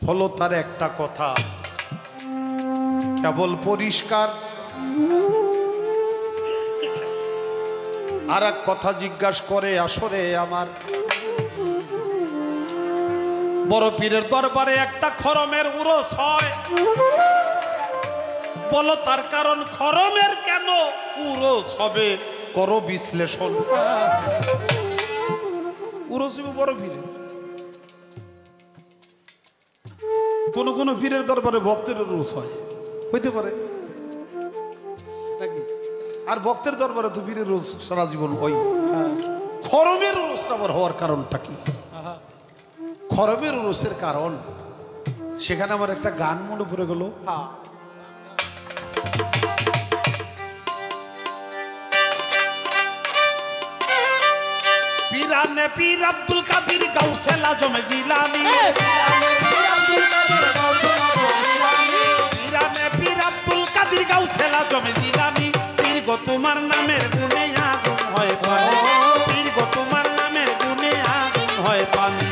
হলো তার একটা কথা কেবল পরিষ্কার, আর এক কথা জিজ্ঞাসা করে আসরে আমার বড় পীরের দরবারে একটা খরমের উরস হয়, বলো তার কারণ খরমের কেন উরস হবে, করো বিশ্লেষণ। উরস বড় পীরের, কোন কোন পীরের দরবারে ভক্তের উরস হয়, হইতে পারে নাকি? আর ভক্তের দরবারে তো পীরের উরস সারা জীবন হয়। খরমের উরসটা আবার হওয়ার কারণটা কি? খরমের উরসের কারণ সেখানে আমার একটা গান মনে পড়ে গেল। পীরানে পীর আব্দুল কাদির গাউসে আজম জিলানী, পীরানে পীর আব্দুল কাদির গাউসে আজম জিলানী, পীর গো তোমার নামের গুণে আগুন হয় পানি, পীর গো তোমার নামের গুণে আগুন হয় পানি।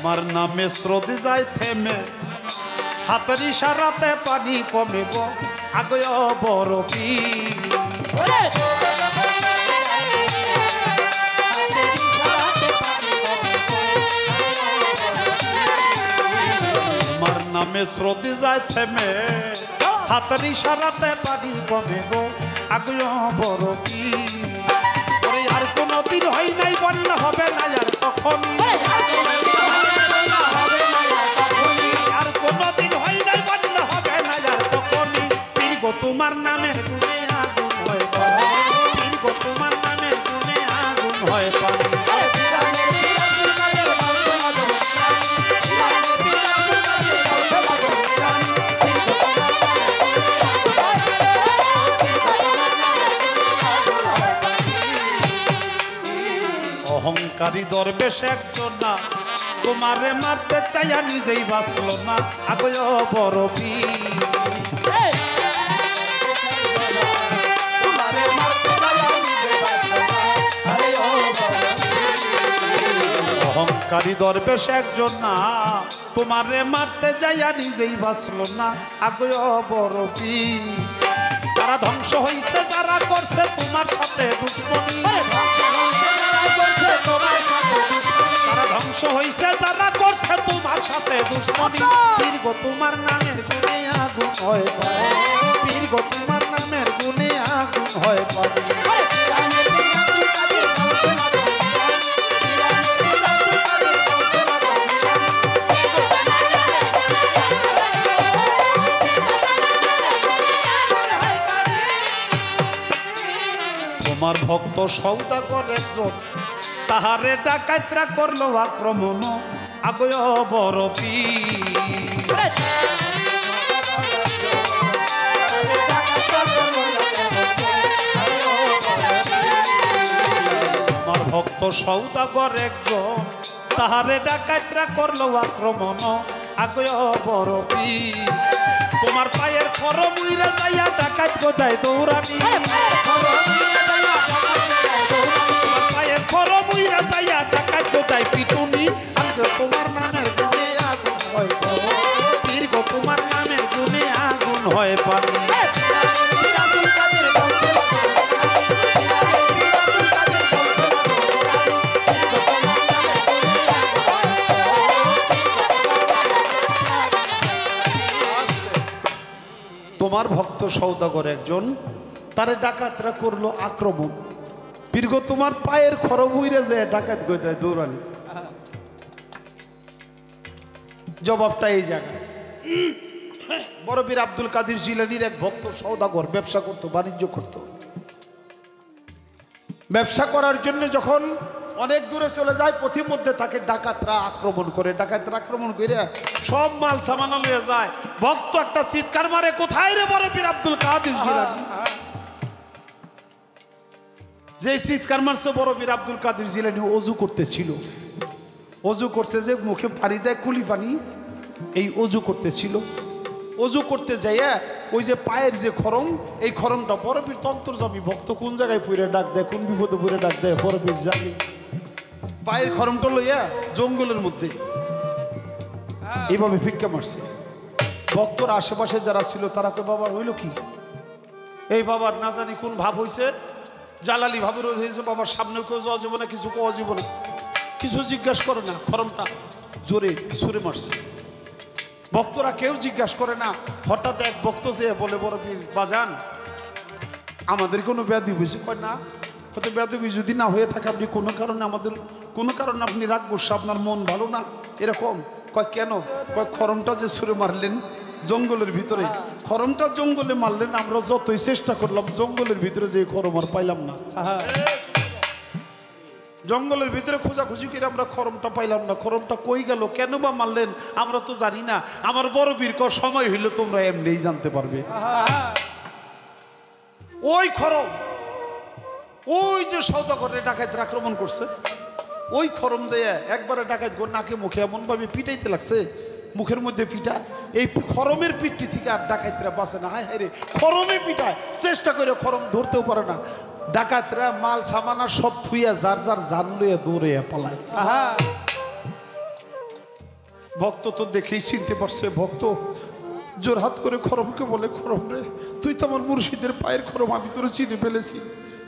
তোমার নামে স্রোত যায় থেমে, হাতের ইশারাতে পানি কমিব আগয় বড় পীর। তোমার নামে স্রোত যায় থেমে, হাতের ইশারাতে পানি কমিব আগয় বড় পীর। আর কোনদিন হয় নাই বন্যা হবে না আর কখনই, আর কোনদিন হয় নাই বন্যা হবে না আর কখনই, পীর গো তোমার নামের গুণে আগুন হয় পানি, পীর গো তোমার নামের গুণে আগুন হয় পানি। অহংকারী দরবেশ একজন না, তোমারে মারতে চাইয়া নিজেই বাঁচল না আগয় বড় পীর। অহংকারী দরবেশ একজন না, তোমারে মারতে যাইয়া নিজেই বাঁচল না আগয় বড় পীর। তারা ধ্বংস হইছে যারা করছে তোমার সাথে দুশ্মনী, তারা ধ্বংস হইছে যারা করছে তোমার সাথে দুশ্মনী, পীর গো তোমার নামের গুণে আগুন হয় পানি, পীর গো তোমার নামের গুণে আগুন হয় পানি। তোমার ভক্ত সওদাগর একজন, তাহারে ডাকাইতরা করলো আক্রমণ আগয় বড় পীর। তোমার ভক্ত সওদাগর একজন, তাহারে ডাকাইতরা করলো আক্রমণ আগয় বড় পীর। তোমার পায়ের খরম উইরা যাইয়া ডাকাইত গোটায় দৌড়ানি, তোমার পায়ের খরম উইরা যাইয়া ডাকাইত গোটায় পিটুনি, তোমার নামের গুণে আগুন হয় পানি, পীর গো তোমার নামের গুণে আগুন হয় পানি। তোমার ভক্ত সওদাগর একজন, তারে ডাকাতরা করলো আক্রমণ, পীর গো তোমার পায়ের খরম উইরা যায় ডাকাত গোটায় দৌড়ানি। জবাবটা এই জায়গায়। বড় পীর আব্দুল কাদের জিলানীর এক ভক্ত সওদাগর, ব্যবসা করতো, বাণিজ্য করতো। ব্যবসা করার জন্য যখন অনেক দূরে চলে যায়, পথির মধ্যে তাকে ডাকাতরা আক্রমণ করে, ডাকাতরা আক্রমণ করে সব মাল সামানা নিয়ে যায়। ভক্ত একটা চিৎকার মারে, কোথায় রে বড় পীর আব্দুল কাদের জিলানী? যে চিৎকার মারছে বড় পীর আব্দুল কাদের জিলানী অজু করতেছিল, অজু করতে যে মুখে পানি দেয়, কুলি পানি, এই অজু করতেছিল, অজু করতে যাইয়া ওই যে পায়ের যে খরম, এই খরমটা বরফির তন্ত্রজামী ভক্ত কোন জায়গায় পুরে ডাক দেয়, কোন বিপদে পুরে ডাক দেয় বরফির জানি। পায়ের খরমটা লইয়া জঙ্গলের মধ্যে এইভাবে ফিক্কা মারছে। ভক্তর আশেপাশে যারা ছিল তারা তো বাবার হইল কি, এই বাবার না জানি কোন ভাব হয়েছে, জালালি ভাবের হয়েছে, বাবার সামনে কেউ যাওয়া যাবে না, কিছু কোয়া যাবে না, কিছু জিজ্ঞাসা করে না, খরমটা জোরে ছুঁড়ে মারছে। ভক্তরা কেউ জিজ্ঞাসা করে না। হঠাৎ এক ভক্ত যে বলে বরফির বাজান আমাদের কোনো ব্যাধি হয়েছে? কয় না, হয়তো ব্যাধি যদি না হয়ে থাকে আপনি কোনো কারণে আমাদের কোনো কারণে আপনি রাগ করছে, আপনার মন ভালো না এরকম। কয় কেন? কয় খরমটা যে ছুঁড়ে মারলেন জঙ্গলের ভিতরে, খরমটা জঙ্গলে মারলেন, আমরা যতই চেষ্টা করলাম জঙ্গলের ভিতরে যে খরম আর পাইলাম না। জঙ্গলের ভিতরে খোঁজাখুঁজি করে আমরা খরমটা পাইলাম না, খরমটা কই গেল, কেন বা মারলেন আমরা তো জানি না। আমার বড় বীর সময় হইলে তোমরা এমনিই জানতে পারবে। ওই খরম, ওই যে সওদাগরের ডাকাতরা আক্রমণ করছে, ওই খরম যে একবারে ডাকাত গোর নাকে মুখে এমন ভাবে পিটাইতে লাগছে, মুখের মধ্যে পিটা, এই খরমের পিঠটি থেকে আর ডাকাতরা বাঁচে না। হায় হায় রে, খরমে পিটায়, চেষ্টা করে খরম ধরতেও পারে না। ডাকাতরা মাল সামানা সব থুইয়া যার যার জান লইয়া দৌড়ে পালায়। ভক্ত তো দেখেই চিনতে পারছে, ভক্ত জোর হাত করে খরমকে বলে, খরম রে তুই তো আমার মুর্শিদের পায়ের খরম, আমি তোর চিনে ফেলেছি,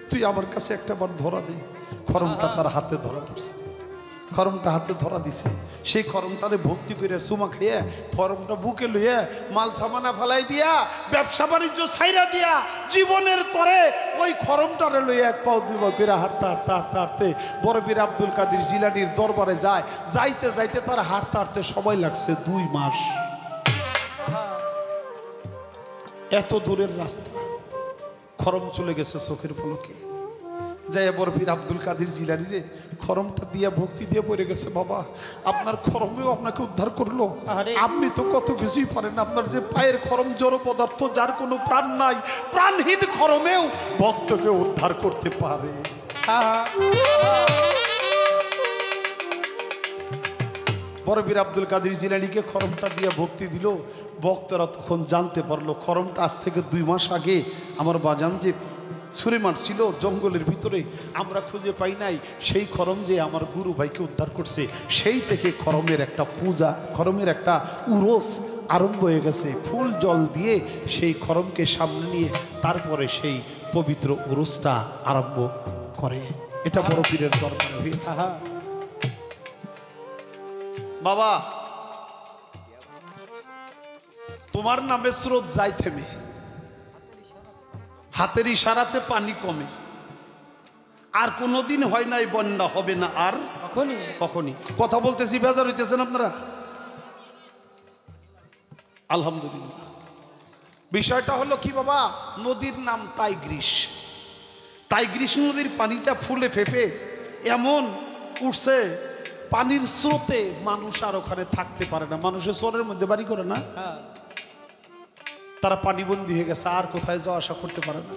তুই আমার কাছে একটা বার ধরা দে। খরমটা তার হাতে ধরা পড়ছে, খরমটা হাতে ধরা দিছে। সেই খরমটারে ভক্তি করে চুমা খেয়ে খরমটা বুকে লইয়া মাল সামানা ফেলাই দিয়া ব্যবসা বাণিজ্য ছাইরা দিয়া জীবনের তরে ওই খরমটারে লইয়া এক পাও দুই পাও করে হাঁটতে হাঁটতে হাঁটতে হাঁটতে বড় পীর আব্দুল কাদের জিলানীর দরবারে যায়। যাইতে যাইতে তার হাঁটতে হাঁটতে সময় লাগছে 2 মাস। এত দূরের রাস্তা, খরম চলে গেছে চোখের পলকে। যাই বড় পীর আব্দুল কাদের জিলানী রে খরমটা দিয়া ভক্তি দিয়ে পড়ে গেছে, বাবা আপনার খরমেও আপনাকে উদ্ধার করলো, আপনি তো কত কিছুই পারেন, আপনার যে পায়ের খরম জড় পদার্থ, যার কোনো প্রাণ নাই, প্রাণহীন খরমেও ভক্তকে উদ্ধার করতে পারে। বড় পীর আব্দুল কাদের জিলানীকে খরমটা দিয়ে ভক্তি দিল। ভক্তরা তখন জানতে পারলো খরমটা আজ থেকে 2 মাস আগে আমার বাজান যে ছুঁড়ে মারছিল জঙ্গলের ভিতরে, আমরা খুঁজে পাই নাই, সেই খরম যে আমার গুরু ভাইকে উদ্ধার করছে। সেই থেকে খরমের একটা পূজা, খরমের একটা উরস আরম্ভ হয়ে গেছে। ফুল জল দিয়ে সেই খরমকে সামনে নিয়ে তারপরে সেই পবিত্র উরসটা আরম্ভ করে। এটা বড় পীরের দরবারে হয়ে থাকে। বাবা তোমার নামে স্রোত যায় থেমে, হাতের ইশারাতে পানি কমে, আর কোনোদিন হয় নাই বন্যা হবে না আর কখনই। কথা বলতেছি বেজার হইতেছেন আপনারা? আলহামদুলিল্লাহ। বিষয়টা হলো কি বাবা, নদীর নাম টাইগ্রিস। টাইগ্রিস নদীর পানিটা ফুলে ফেঁপে এমন উঠছে, পানির স্রোতে মানুষ আর ওখানে থাকতে পারে না। মানুষের চরের মধ্যে বাড়ি করে না, তারা পানিবন্দী হয়ে গেছে, আর কোথায় যাওয়া আসা করতে পারে না।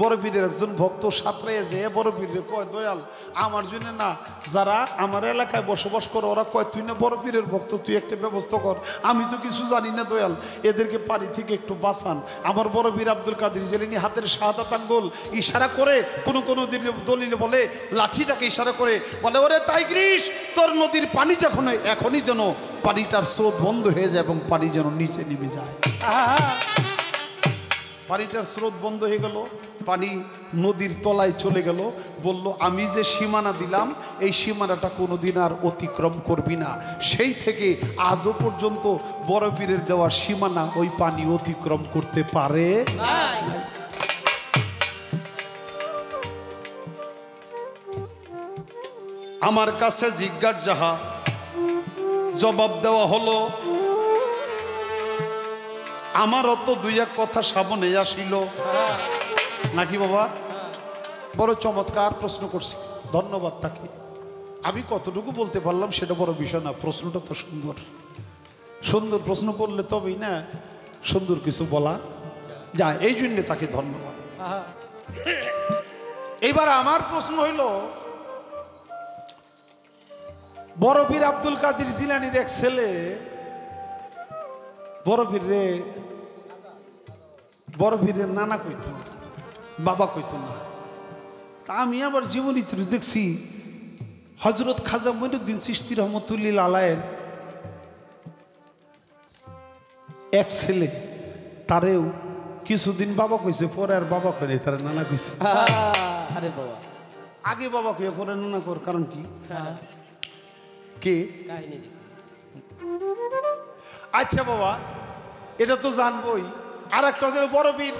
বড় পীরের একজন ভক্ত সাঁতরাইয়া যে বড় পীরের কয়, দয়াল আমার জন্য না, যারা আমার এলাকায় বসবাস করে ওরা কয় তুই না বড় পীরের ভক্ত, তুই একটা ব্যবস্থা কর, আমি তো কিছু জানি না দয়াল, এদেরকে পানি থেকে একটু বাঁচান। আমার বড় পীর আব্দুল কাদের জিলানী হাতের শাহাদাত আঙ্গুল ইশারা করে, কোনো দলিলে বলে, লাঠিটাকে ইশারা করে বলে, ওরে টাইগ্রিস তোর নদীর পানি যখন এখনই যেন পানিটার স্রোত বন্ধ হয়ে যায় এবং পানি যেন নিচে নেমে যায়। পানিটার স্রোত বন্ধ হয়ে গেল, পানি নদীর তলায় চলে গেল। বলল আমি যে সীমানা দিলাম এই সীমানাটা কোনোদিন আর অতিক্রম করবি না। সেই থেকে আজও পর্যন্ত বড় পীরের দেওয়া সীমানা ওই পানি অতিক্রম করতে পারে না। আমার কাছে জিজ্ঞাসা যাহা জবাব দেওয়া হলো, আমারও তো 2-1 কথা সামনে আসিল নাকি বাবা? বড় চমৎকার প্রশ্ন করছি, ধন্যবাদ তাকে। আমি কতটুকু বলতে পারলাম সেটা বড় বিষয় না, প্রশ্নটা তো সুন্দর। সুন্দর প্রশ্ন করলে তবেই না সুন্দর কিছু বলা যায়, এই জন্য তাকে ধন্যবাদ। এইবার আমার প্রশ্ন হইল, বড় পীর আব্দুল কাদের জিলানীর এক ছেলে বড় পীরের নানা কইত, বাবা কইত না। তা আমি আবার জীবনীতে দেখছি হযরত খাজা মঈনুদ্দিন চিশতি রহমতুল্লাহ আলাইহির এক ছেলে, তারেও কিছুদিন বাবা কইছে, পরে আর বাবা কইনি, তার নানা কইছে। আরে বাবা, আগে বাবা কইয়া পরে নানা কর, কারণ কি? কে? আচ্ছা বাবা, এটা তো জানবই। আর একটা হচ্ছে বড় পীর,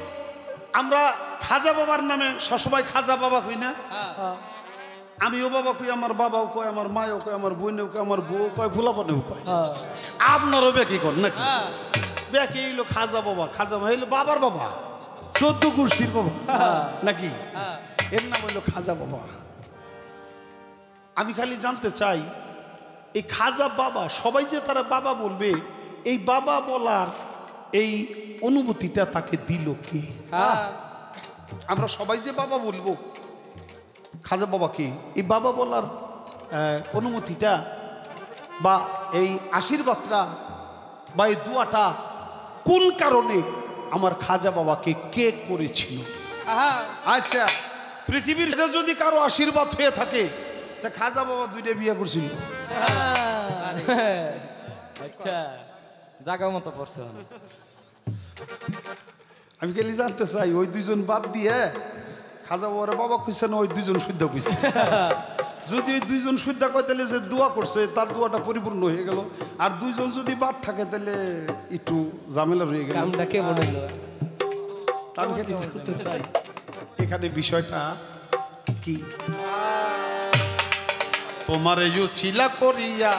আমরা খাজা বাবার নামে সবসময় খাজা বাবা কই না? আমিও বাবা কই, আমার বাবাও কয়, আমার মায়ও কয়, আমার বোনেও কয়, আমার বউ কয়, ফুলাপানেও কয়। আপনারও বেকি কর নাকি? বেকি হইলো খাজা বাবা। খাজা বাবা হইলো বাবার বাবা, 14 গোষ্ঠীর বাবা নাকি? এর নাম হইলো খাজা বাবা। আমি খালি জানতে চাই, এই খাজা বাবা, সবাই যে তারা বাবা বলবে, এই বাবা বলার এই অনুভূতিটা তাকে দিল কে? আমরা সবাই যে বাবা বলবো, খাজা বাবা কে? এই বাবা বলার অনুমতিটা বা এই আশীর্বাদটা বা এই দোয়াটা কোন কারণে আমার খাজা বাবাকে কে করেছিল? আচ্ছা, পৃথিবীর যদি কারো আশীর্বাদ হয়ে থাকে, তা খাজা বাবা 2টা বিয়ে করছিল। আচ্ছা, জায়গা মতো পড়ছে। আমি খালি জানতে চাই, ওই 2জন বাদ দিয়ে খাজা বাবার বাবা কইছে না ওই 2জন শুদ্ধ কইছে? যদি ওই 2জন শুদ্ধ কয়, তাহলে যে দোয়া করছে তার দোয়াটা পরিপূর্ণ হয়ে গেল। আর 2জন যদি বাদ থাকে, তাহলে একটু ঝামেলা রয়ে গেল। কামটা কে বলল? আমি খালি জানতে চাই এখানে বিষয়টা কি? তোমার ইউসিলা করিয়া